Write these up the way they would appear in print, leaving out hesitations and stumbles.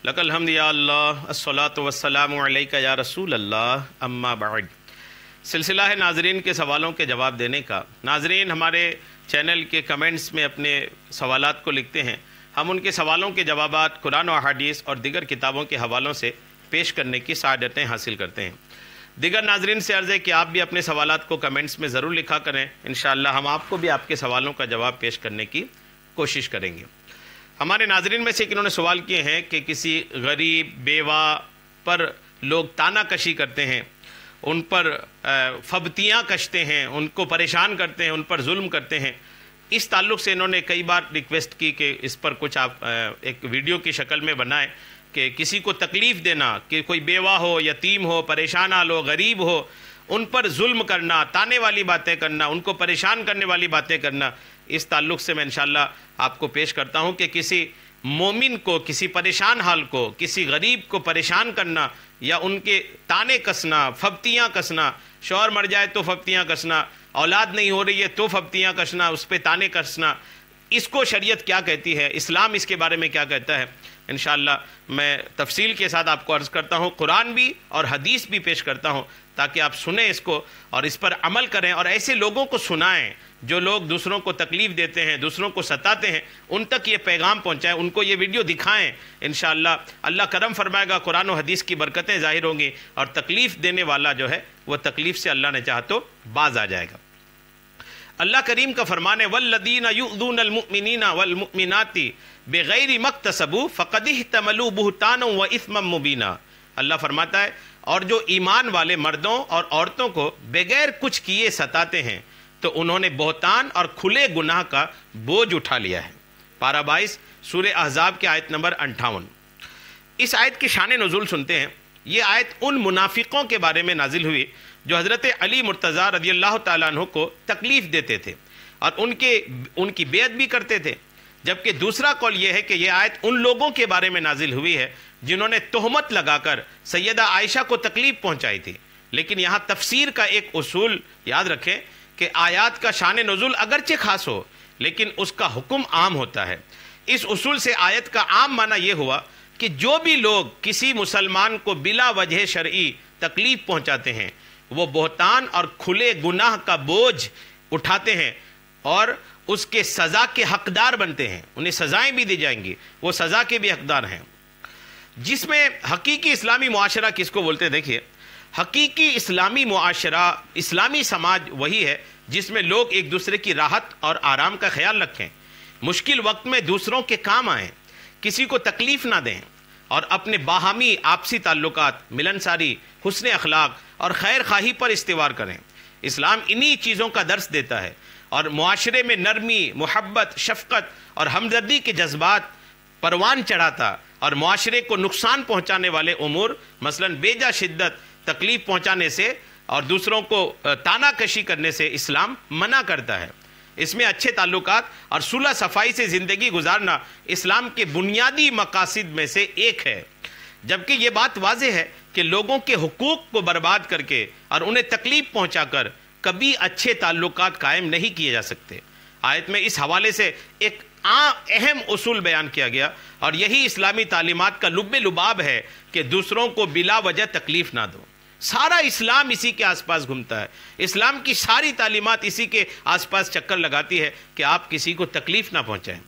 لک الحمد یا اللہ الصلاۃ والسلام علیک یا رسول اللہ اما بعد۔ سلسلہ ہے ناظرین کے سوالوں کے جواب دینے کا۔ ناظرین ہمارے چینل کے کمنٹس میں اپنے سوالات کو لکھتے ہیں، ہم ان کے سوالوں کے جوابات قرآن و احادیث اور دیگر کتابوں کے حوالوں سے پیش کرنے کی سعادتیں حاصل کرتے ہیں۔ دیگر ناظرین سے عرض ہے کہ آپ بھی اپنے سوالات کو کمنٹس میں ضرور لکھا کریں، انشاءاللہ ہم آپ کو بھی آپ کے سوالوں کا جواب پیش کرنے کی کوشش کریں گے۔ ہمارے ناظرین میں سے انہوں نے سوال کیے ہیں کہ کسی غریب بیوہ پر لوگ تانا کشی کرتے ہیں، ان پر فبتیاں کشتے ہیں، ان کو پریشان کرتے ہیں، ان پر ظلم کرتے ہیں۔ اس تعلق سے انہوں نے کئی بار ریکویسٹ کی کہ اس پر کچھ آپ ایک ویڈیو کی شکل میں بنائیں کہ کسی کو تکلیف دینا، کہ کوئی بیوہ ہو، یتیم ہو، پریشان حال ہو، غریب ہو، ان پر ظلم کرنا، تانے والی باتیں کرنا، ان کو پریشان کرنے والی باتیں کرنا، اس تعلق سے میں انشاءاللہ آپ کو پیش کرتا ہوں کہ کسی مومن کو، کسی پریشان حال کو، کسی غریب کو پریشان کرنا یا ان کے تانے کسنا، فبتیاں کسنا، شوہر مر جائے تو فبتیاں کسنا، اولاد نہیں ہو رہی ہے تو فبتیاں کسنا، اس پہ تانے کسنا، اس کو شریعت کیا کہتی ہے، اسلام اس کے بارے میں کیا کہتا ہے، انشاءاللہ میں تفصیل کے ساتھ آپ کو عرض کرتا ہوں، قرآن بھی اور حدیث بھی پیش کرتا ہوں تاکہ آپ سنیں اس کو اور اس پر عمل کریں اور ایسے لوگوں کو سنائیں جو لوگ دوسروں کو تکلیف دیتے ہیں، دوسروں کو ستاتے ہیں، ان تک یہ پیغام پہنچائیں، ان کو یہ ویڈیو دکھائیں۔ انشاءاللہ اللہ کرم فرمائے گا، قرآن و حدیث کی برکتیں ظاہر ہوں گی اور تکلیف دینے والا جو ہے وہ تکلیف سے اللہ نے چاہا تو باز آ جائے گا۔ اللہ کریم کا فرمان ہے وَالَّذِينَ يُؤْذُونَ الْمُؤْمِنِينَ وَالْمُؤْمِنَاتِ بِغَيْرِ مَا اكْتَسَبُوا فَقَدِ احْتَمَلُوا بُهْتَانًا وَإِثْمًا مُبِينًا۔ اللہ فرماتا ہے اور جو ایمان والے مردوں اور عورتوں کو بغیر کچھ کیے ستاتے ہیں تو انہوں نے بہتان اور کھلے گناہ کا بوجھ اٹھا لیا ہے۔ پارہ 22 سورہ احزاب کی آیت نمبر 58۔ اس آیت کی شان نزول سنتے ہیں۔ یہ آیت ان منافقوں کے بارے میں نازل ہوئی جو حضرت علی مرتضیٰ رضی اللہ تعالیٰ عنہ کو تکلیف دیتے تھے اور ان کی بیعت بھی کرتے تھے، جبکہ دوسرا قول یہ ہے کہ یہ آیت ان لوگوں کے بارے میں نازل ہوئی ہے جنہوں نے تہمت لگا کر سیدہ عائشہ کو تکلیف پہنچائی تھی۔ لیکن یہاں تفسیر کا ایک اصول یاد رکھیں کہ آیات کا شان نزول اگرچہ خاص ہو لیکن اس کا حکم عام ہوتا ہے۔ اس اصول سے آیت کا عام معنی یہ ہوا کہ جو بھی لوگ کسی مسلمان کو بلا وجہ شرعی تکلیف پہنچاتے ہیں وہ بہتان اور کھلے گناہ کا بوجھ اٹھاتے ہیں اور اس کے سزا کے حقدار بنتے ہیں، انہیں سزائیں بھی دی جائیں گی، وہ سزا کے بھی حقدار ہیں۔ جس میں حقیقی اسلامی معاشرہ کس کو بولتے ہیں؟ دیکھیے، حقیقی اسلامی معاشرہ، اسلامی سماج وہی ہے جس میں لوگ ایک دوسرے کی راحت اور آرام کا خیال رکھیں، مشکل وقت میں دوسروں کے کام آئیں، کسی کو تکلیف نہ دیں اور اپنے باہمی آپسی تعلقات، ملنساری، حسن اخلاق اور خیر خواہی پر استوار کریں۔ اسلام انہی چیزوں کا درس دیتا ہے اور معاشرے میں نرمی، محبت، شفقت اور ہمدردی کے جذبات پروان چڑھاتا اور معاشرے کو نقصان پہنچانے والے امور مثلا بیجا شدت، تکلیف پہنچانے سے اور دوسروں کو تانا کشی کرنے سے اسلام منع کرتا ہے۔ اس میں اچھے تعلقات اور صلح صفائی سے زندگی گزارنا اسلام کے بنیادی مقاصد میں سے ایک ہے، جبکہ یہ بات واضح ہے کہ لوگوں کے حقوق کو برباد کر کے اور انہیں تکلیف پہنچا کر کبھی اچھے تعلقات قائم نہیں کیے جا سکتے۔ آیت میں اس حوالے سے ایک اہم اصول بیان کیا گیا اور یہی اسلامی تعلیمات کا لب لباب ہے کہ دوسروں کو بلا وجہ تکلیف نہ دو۔ سارا اسلام اسی کے آس پاس گھومتا ہے، اسلام کی ساری تعلیمات اسی کے آس پاس چکر لگاتی ہے کہ آپ کسی کو تکلیف نہ پہنچائیں۔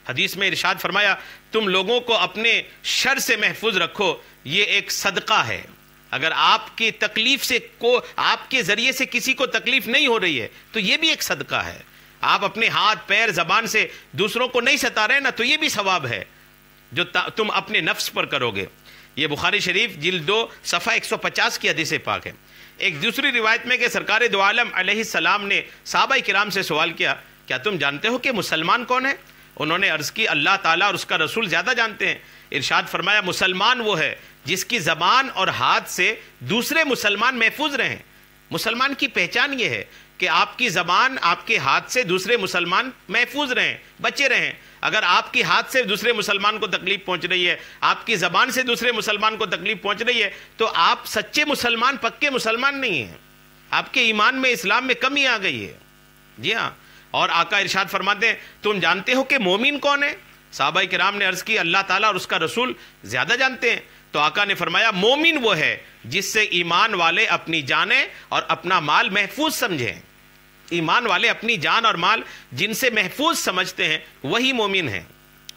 حدیث میں ارشاد فرمایا تم لوگوں کو اپنے شر سے محفوظ رکھو، یہ ایک صدقہ ہے۔ اگر آپ کی تکلیف سے آپ کے ذریعے سے کسی کو تکلیف نہیں ہو رہی ہے تو یہ بھی ایک صدقہ ہے۔ آپ اپنے ہاتھ، پیر، زبان سے دوسروں کو نہیں ستا رہے نا تو یہ بھی ثواب ہے جو تم اپنے نفس پر کرو گے۔ یہ بخاری شریف جلد 2 صفحہ 150 کی حدیث پاک ہے۔ ایک دوسری روایت میں کہ سرکار دو عالم علیہ السلام نے صحابہ کرام سے سوال کیا کیا تم جانتے ہو کہ مسلمان کون ہے؟ انہوں نے عرض کی اللہ تعالیٰ اور اس کا رسول زیادہ جانتے ہیں۔ ارشاد فرمایا مسلمان وہ ہے جس کی زبان اور ہاتھ سے دوسرے مسلمان محفوظ رہیں۔ مسلمان کی پہچان یہ ہے کہ آپ کی زبان، آپ کے ہاتھ سے دوسرے مسلمان محفوظ رہیں، بچے رہیں۔ اگر آپ کی ہاتھ سے دوسرے مسلمان کو تکلیف پہنچ رہی ہے، آپ کی زبان سے دوسرے مسلمان کو تکلیف پہنچ رہی ہے تو آپ سچے مسلمان، پکے مسلمان نہیں ہیں، آپ کے ایمان میں، اسلام میں کمی آ گئی ہے۔ جی ہاں، اور آقا ارشاد فرماتے ہیں تم جانتے ہو کہ مومن کون ہے؟ صحابہ کرام نے عرض کی اللہ تعالیٰ اور اس کا رسول زیادہ جانتے ہیں. تو آقا نے فرمایا مومن وہ ہے جس سے ایمان والے اپنی جانیں اور اپنا مال محفوظ سمجھیں. ایمان والے اپنی جان اور مال جن سے محفوظ سمجھتے ہیں وہی مومن ہیں.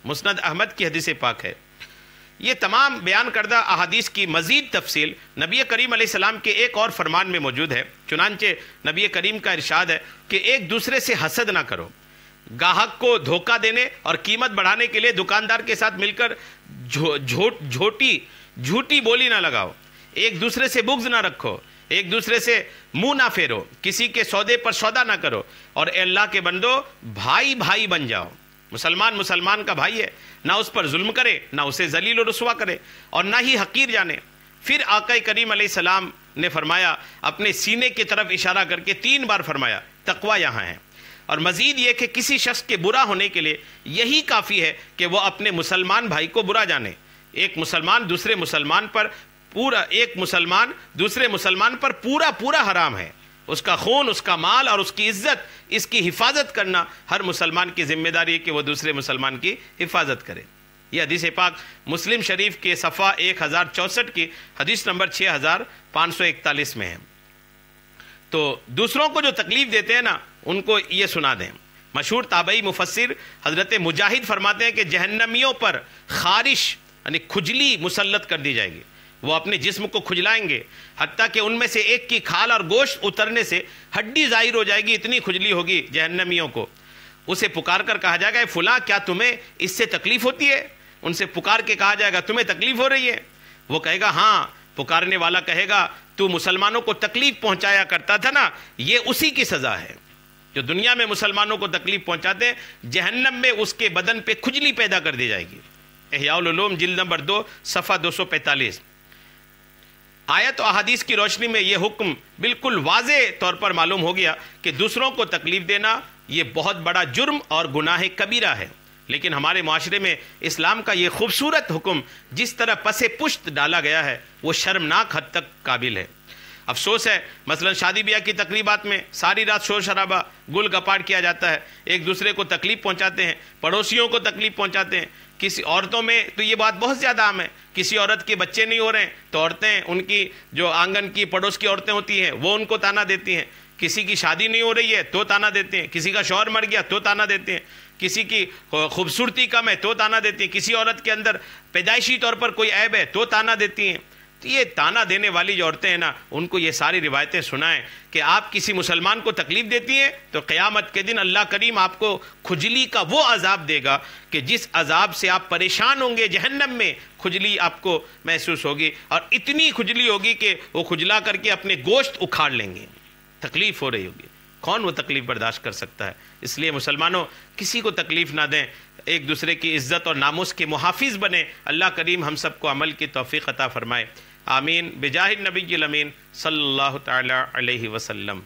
مسند احمد کی حدیث پاک ہے. یہ تمام بیان کردہ احادیث کی مزید تفصیل نبی کریم علیہ السلام کے ایک اور فرمان میں موجود ہے. چنانچہ نبی کریم کا ارشاد ہے کہ ایک دوسرے سے حسد نہ کرو. گاہک کو دھوکہ دینے اور قیمت بڑھانے کے لیے دکاندار کے ساتھ مل کر جھوٹی بولی نہ لگاؤ. ایک دوسرے سے بغض نہ رکھو. ایک دوسرے سے منہ نہ پھیرو. کسی کے سودے پر سودا نہ کرو. اور اے اللہ کے بندو بھائی بھائی بن جاؤ. مسلمان کا بھائی ہے، نہ اس پر ظلم کرے، نہ اسے ذلیل و رسوا کرے اور نہ ہی حقیر جانے. پھر آقا کریم علیہ السلام نے فرمایا، اپنے سینے کی طرف اشارہ کر کے 3 بار فرمایا تقوی یہاں ہے. اور مزید یہ کہ کسی شخص کے برا ہونے کے لیے یہی کافی ہے کہ وہ اپنے مسلمان بھائی کو برا جانے. ایک مسلمان دوسرے مسلمان پر پورا حرام ہے. اس کا خون، اس کا مال اور اس کی عزت، اس کی حفاظت کرنا ہر مسلمان کی ذمہ داری ہے کہ وہ دوسرے مسلمان کی حفاظت کرے. یہ حدیث پاک مسلم شریف کے صفحہ 1064 کی حدیث نمبر 6541 میں ہے. تو دوسروں کو جو تکلیف دیتے ہیں نا ان کو یہ سنا دیں. مشہور تابعی مفسر حضرت مجاہد فرماتے ہیں کہ جہنمیوں پر خارش یعنی کھجلی مسلط کر دی جائے گی. وہ اپنے جسم کو کھجلائیں گے حتیٰ کہ ان میں سے ایک کی کھال اور گوشت اترنے سے ہڈی ظاہر ہو جائے گی. اتنی کھجلی ہوگی جہنمیوں کو. اسے پکار کر کہا جائے گا فلاں کیا تمہیں اس سے تکلیف ہوتی ہے؟ ان سے پکار کے کہا جائے گا تمہیں تکلیف ہو رہی ہے؟ وہ کہے گا ہاں. پکارنے والا کہے گا تو مسلمانوں کو تکلیف پہنچایا کرتا تھا نا، یہ اسی کی سزا ہے. جو دنیا میں مسلمانوں کو تکلیف پہنچاتے ہیں جہنم میں اس کے بدن پہ کھجلی پیدا کر دی جائے گی. احیاء العلوم جلد نمبر 2 صفحہ 245. آیت و احادیث کی روشنی میں یہ حکم بالکل واضح طور پر معلوم ہو گیا کہ دوسروں کو تکلیف دینا یہ بہت بڑا جرم اور گناہ کبیرہ ہے. لیکن ہمارے معاشرے میں اسلام کا یہ خوبصورت حکم جس طرح پس پشت ڈالا گیا ہے وہ شرمناک حد تک قابل ہے. افسوس ہے مثلا شادی بیاہ کی تقریبات میں ساری رات شور شرابہ گل گپاٹ کیا جاتا ہے. ایک دوسرے کو تکلیف پہنچاتے ہیں، پڑوسیوں کو تکلیف پہنچاتے ہیں. کسی عورتوں میں تو یہ بات بہت زیادہ عام ہے. کسی عورت کے بچے نہیں ہو رہے ہیں تو عورتیں، ان کی جو آنگن کی پڑوس کی عورتیں ہوتی ہیں وہ ان کو تانا دیتی ہیں. کسی کی شادی نہیں ہو رہی ہے تو تانا دیتے ہیں. کسی کا شوہر مر گیا تو تانا دیتے ہیں. کسی کی خوبصورتی کم ہے تو تانا دیتی ہیں. کسی عورت کے اندر پیدائشی طور پر کوئی عیب ہے تو تانا دیتی ہیں. تو یہ تانا دینے والی جو عورتیں ہیں نا ان کو یہ ساری روایتیں سنائیں کہ آپ کسی مسلمان کو تکلیف دیتی ہیں تو قیامت کے دن اللہ کریم آپ کو کھجلی کا وہ عذاب دے گا کہ جس عذاب سے آپ پریشان ہوں گے. جہنم میں کھجلی آپ کو محسوس ہوگی اور اتنی کھجلی ہوگی کہ وہ کھجلا کر کے اپنے گوشت اکھاڑ لیں گے. تکلیف ہو رہی ہوگی. کون وہ تکلیف برداشت کر سکتا ہے؟ اس لیے مسلمانوں کسی کو تکلیف نہ دیں. ایک دوسرے کی عزت اور ناموس کے محافظ بنیں. اللہ کریم ہم سب کو عمل کی توفیق عطا فرمائے. آمین بجاہ النبی الامین صلی اللہ تعالی علیہ وسلم.